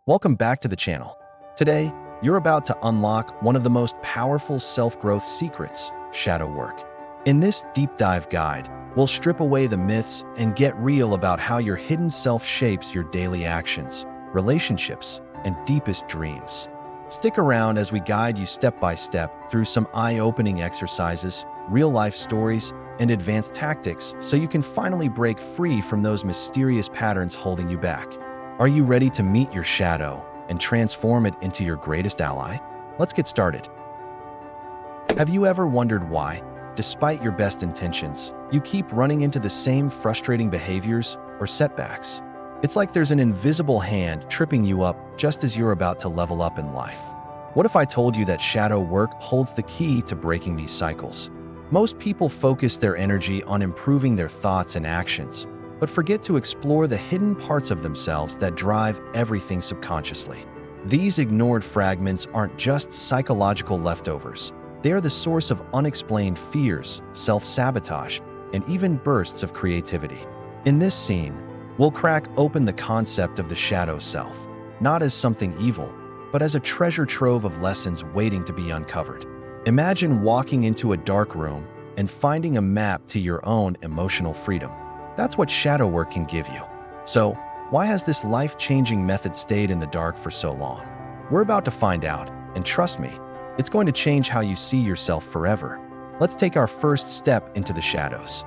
Welcome back to the channel. Today, you're about to unlock one of the most powerful self-growth secrets, shadow work. In this deep dive guide, we'll strip away the myths and get real about how your hidden self shapes your daily actions, relationships, and deepest dreams. Stick around as we guide you step by step through some eye-opening exercises, real-life stories, and advanced tactics so you can finally break free from those mysterious patterns holding you back. Are you ready to meet your shadow and transform it into your greatest ally? Let's get started. Have you ever wondered why, despite your best intentions, you keep running into the same frustrating behaviors or setbacks? It's like there's an invisible hand tripping you up just as you're about to level up in life. What if I told you that shadow work holds the key to breaking these cycles? Most people focus their energy on improving their thoughts and actions, but forget to explore the hidden parts of themselves that drive everything subconsciously. These ignored fragments aren't just psychological leftovers. They are the source of unexplained fears, self-sabotage, and even bursts of creativity. In this scene, we'll crack open the concept of the shadow self, not as something evil, but as a treasure trove of lessons waiting to be uncovered. Imagine walking into a dark room and finding a map to your own emotional freedom. That's what shadow work can give you. So, why has this life-changing method stayed in the dark for so long? We're about to find out, and trust me, it's going to change how you see yourself forever. Let's take our first step into the shadows.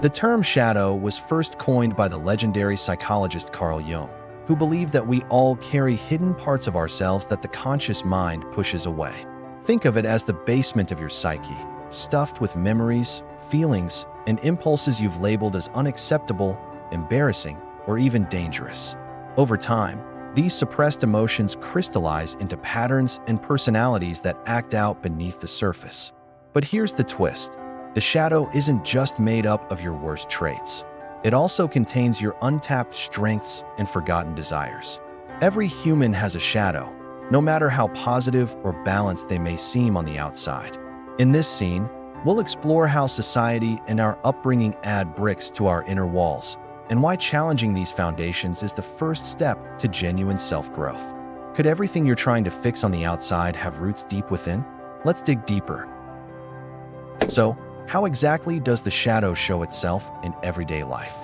The term shadow was first coined by the legendary psychologist Carl Jung, who believed that we all carry hidden parts of ourselves that the conscious mind pushes away. Think of it as the basement of your psyche, stuffed with memories, feelings, and impulses you've labeled as unacceptable, embarrassing, or even dangerous. Over time, these suppressed emotions crystallize into patterns and personalities that act out beneath the surface. But here's the twist. The shadow isn't just made up of your worst traits. It also contains your untapped strengths and forgotten desires. Every human has a shadow, no matter how positive or balanced they may seem on the outside. In this scene, we'll explore how society and our upbringing add bricks to our inner walls, and why challenging these foundations is the first step to genuine self-growth. Could everything you're trying to fix on the outside have roots deep within? Let's dig deeper. So, how exactly does the shadow show itself in everyday life?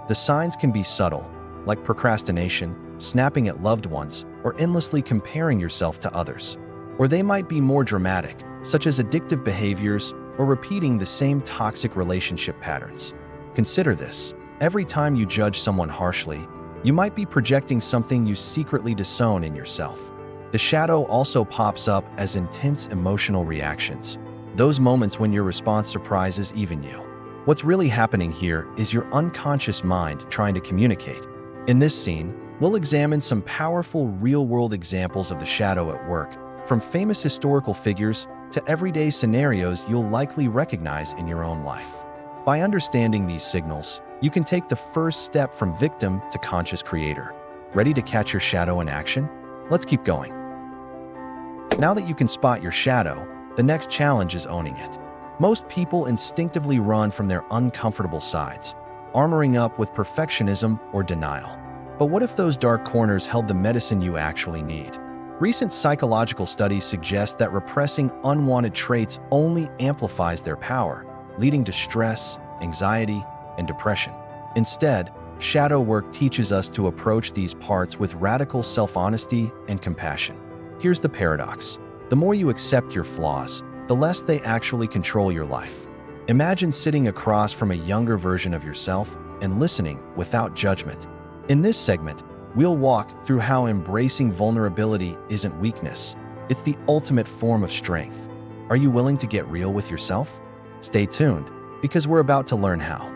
The signs can be subtle, like procrastination, snapping at loved ones, or endlessly comparing yourself to others. Or they might be more dramatic, such as addictive behaviors or repeating the same toxic relationship patterns. Consider this. Every time you judge someone harshly, you might be projecting something you secretly disown in yourself. The shadow also pops up as intense emotional reactions, those moments when your response surprises even you. What's really happening here is your unconscious mind trying to communicate. In this scene, we'll examine some powerful real-world examples of the shadow at work, from famous historical figures to everyday scenarios you'll likely recognize in your own life. By understanding these signals, you can take the first step from victim to conscious creator. Ready to catch your shadow in action? Let's keep going. Now that you can spot your shadow, the next challenge is owning it. Most people instinctively run from their uncomfortable sides, armoring up with perfectionism or denial. But what if those dark corners held the medicine you actually need? Recent psychological studies suggest that repressing unwanted traits only amplifies their power, leading to stress, anxiety, and depression. Instead, shadow work teaches us to approach these parts with radical self-honesty and compassion. Here's the paradox. The more you accept your flaws, the less they actually control your life. Imagine sitting across from a younger version of yourself and listening without judgment. In this segment, we'll walk through how embracing vulnerability isn't weakness. It's the ultimate form of strength. Are you willing to get real with yourself? Stay tuned, because we're about to learn how.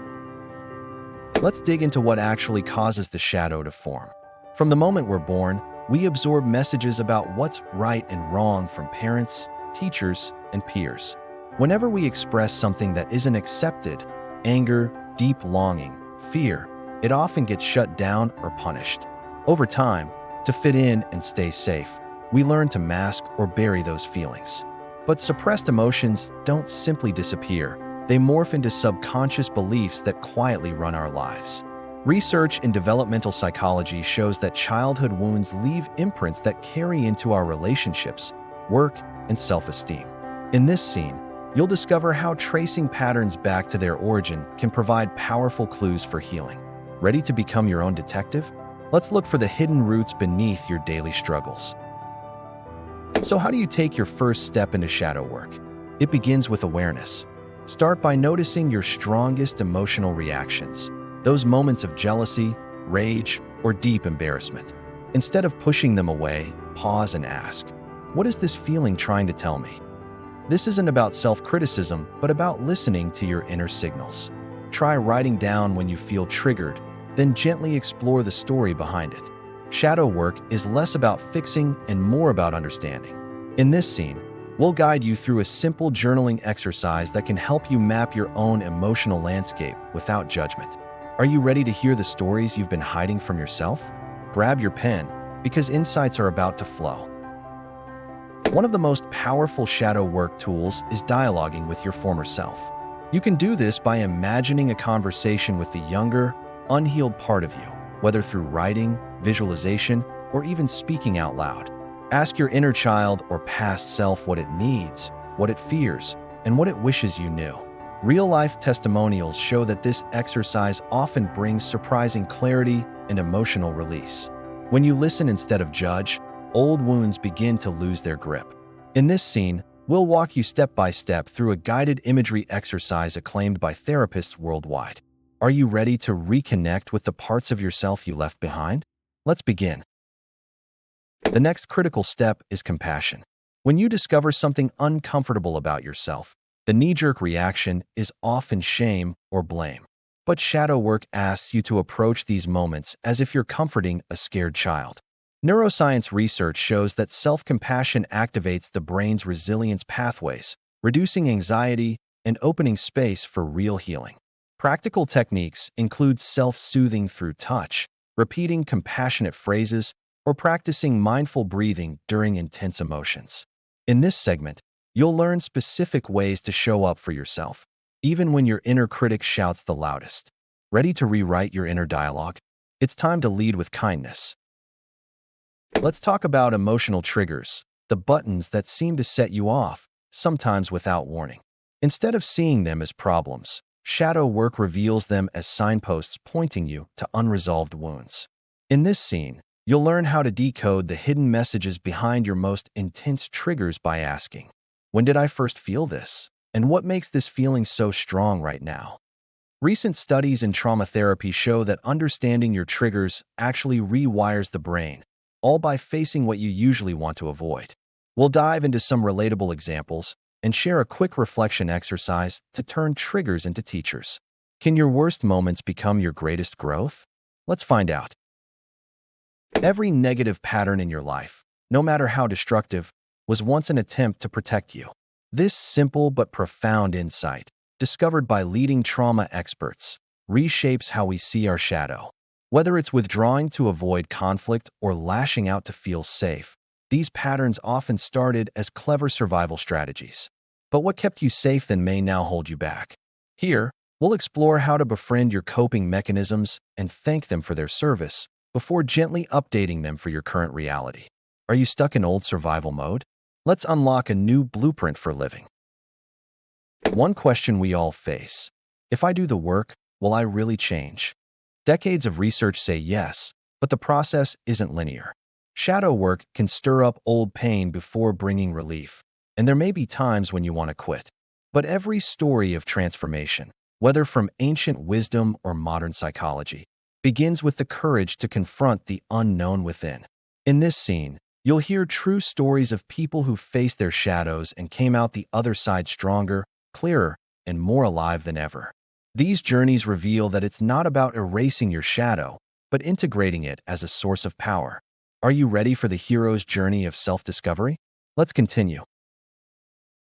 Let's dig into what actually causes the shadow to form. From the moment we're born, we absorb messages about what's right and wrong from parents, teachers, and peers. Whenever we express something that isn't accepted, anger, deep longing, fear, it often gets shut down or punished. Over time, to fit in and stay safe, we learn to mask or bury those feelings. But suppressed emotions don't simply disappear. They morph into subconscious beliefs that quietly run our lives. Research in developmental psychology shows that childhood wounds leave imprints that carry into our relationships, work, and self-esteem. In this scene, you'll discover how tracing patterns back to their origin can provide powerful clues for healing. Ready to become your own detective? Let's look for the hidden roots beneath your daily struggles. So how do you take your first step into shadow work? It begins with awareness. Start by noticing your strongest emotional reactions, those moments of jealousy, rage, or deep embarrassment. Instead of pushing them away, pause and ask, what is this feeling trying to tell me? This isn't about self-criticism, but about listening to your inner signals. Try writing down when you feel triggered, then gently explore the story behind it. Shadow work is less about fixing and more about understanding. In this scene, we'll guide you through a simple journaling exercise that can help you map your own emotional landscape without judgment. Are you ready to hear the stories you've been hiding from yourself? Grab your pen, because insights are about to flow. One of the most powerful shadow work tools is dialoguing with your former self. You can do this by imagining a conversation with the younger, unhealed part of you, whether through writing, visualization, or even speaking out loud. Ask your inner child or past self what it needs, what it fears, and what it wishes you knew. Real-life testimonials show that this exercise often brings surprising clarity and emotional release. When you listen instead of judge, old wounds begin to lose their grip. In this scene, we'll walk you step by step through a guided imagery exercise acclaimed by therapists worldwide. Are you ready to reconnect with the parts of yourself you left behind? Let's begin. The next critical step is compassion. When you discover something uncomfortable about yourself, the knee-jerk reaction is often shame or blame. But shadow work asks you to approach these moments as if you're comforting a scared child. Neuroscience research shows that self-compassion activates the brain's resilience pathways, reducing anxiety and opening space for real healing. Practical techniques include self-soothing through touch, repeating compassionate phrases, or practicing mindful breathing during intense emotions. In this segment, you'll learn specific ways to show up for yourself, even when your inner critic shouts the loudest. Ready to rewrite your inner dialogue? It's time to lead with kindness. Let's talk about emotional triggers, the buttons that seem to set you off, sometimes without warning. Instead of seeing them as problems, shadow work reveals them as signposts pointing you to unresolved wounds. In this scene, you'll learn how to decode the hidden messages behind your most intense triggers by asking, when did I first feel this? And what makes this feeling so strong right now? Recent studies in trauma therapy show that understanding your triggers actually rewires the brain, all by facing what you usually want to avoid. We'll dive into some relatable examples and share a quick reflection exercise to turn triggers into teachers. Can your worst moments become your greatest growth? Let's find out. Every negative pattern in your life, no matter how destructive, was once an attempt to protect you. This simple but profound insight, discovered by leading trauma experts, reshapes how we see our shadow. Whether it's withdrawing to avoid conflict or lashing out to feel safe, these patterns often started as clever survival strategies. But what kept you safe then may now hold you back. Here, we'll explore how to befriend your coping mechanisms and thank them for their service before gently updating them for your current reality. Are you stuck in old survival mode? Let's unlock a new blueprint for living. One question we all face: if I do the work, will I really change? Decades of research say yes, but the process isn't linear. Shadow work can stir up old pain before bringing relief, and there may be times when you want to quit. But every story of transformation, whether from ancient wisdom or modern psychology, begins with the courage to confront the unknown within. In this scene, you'll hear true stories of people who faced their shadows and came out the other side stronger, clearer, and more alive than ever. These journeys reveal that it's not about erasing your shadow, but integrating it as a source of power. Are you ready for the hero's journey of self-discovery? Let's continue.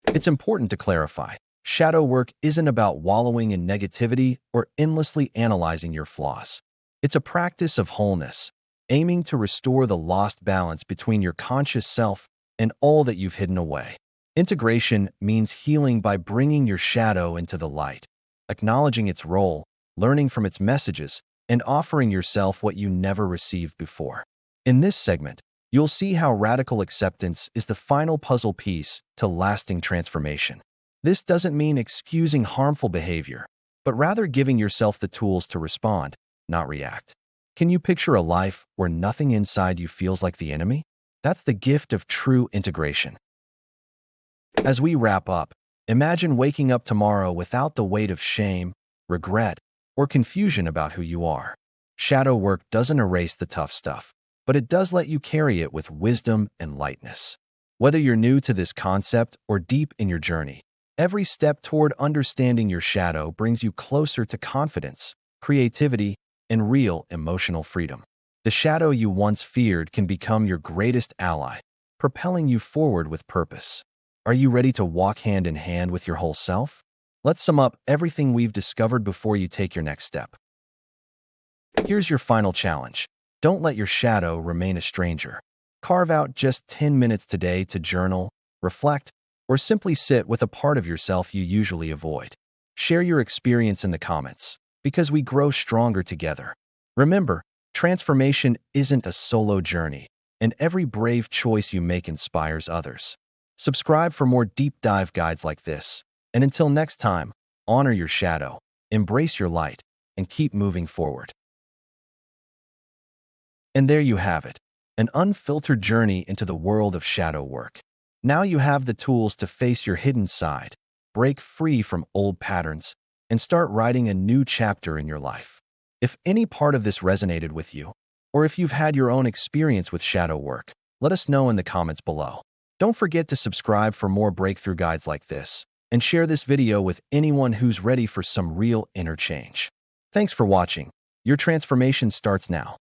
It's important to clarify, shadow work isn't about wallowing in negativity or endlessly analyzing your flaws. It's a practice of wholeness, aiming to restore the lost balance between your conscious self and all that you've hidden away. Integration means healing by bringing your shadow into the light, acknowledging its role, learning from its messages, and offering yourself what you never received before. In this segment, you'll see how radical acceptance is the final puzzle piece to lasting transformation. This doesn't mean excusing harmful behavior, but rather giving yourself the tools to respond, not react. Can you picture a life where nothing inside you feels like the enemy? That's the gift of true integration. As we wrap up, imagine waking up tomorrow without the weight of shame, regret, or confusion about who you are. Shadow work doesn't erase the tough stuff, but it does let you carry it with wisdom and lightness. Whether you're new to this concept or deep in your journey, every step toward understanding your shadow brings you closer to confidence, creativity, and real emotional freedom. The shadow you once feared can become your greatest ally, propelling you forward with purpose. Are you ready to walk hand in hand with your whole self? Let's sum up everything we've discovered before you take your next step. Here's your final challenge. Don't let your shadow remain a stranger. Carve out just 10 minutes today to journal, reflect, or simply sit with a part of yourself you usually avoid. Share your experience in the comments, because we grow stronger together. Remember, transformation isn't a solo journey, and every brave choice you make inspires others. Subscribe for more deep dive guides like this. And until next time, honor your shadow, embrace your light, and keep moving forward. And there you have it, an unfiltered journey into the world of shadow work. Now you have the tools to face your hidden side, break free from old patterns, and start writing a new chapter in your life. If any part of this resonated with you, or if you've had your own experience with shadow work, let us know in the comments below. Don't forget to subscribe for more breakthrough guides like this, and share this video with anyone who's ready for some real inner change. Thanks for watching. Your transformation starts now.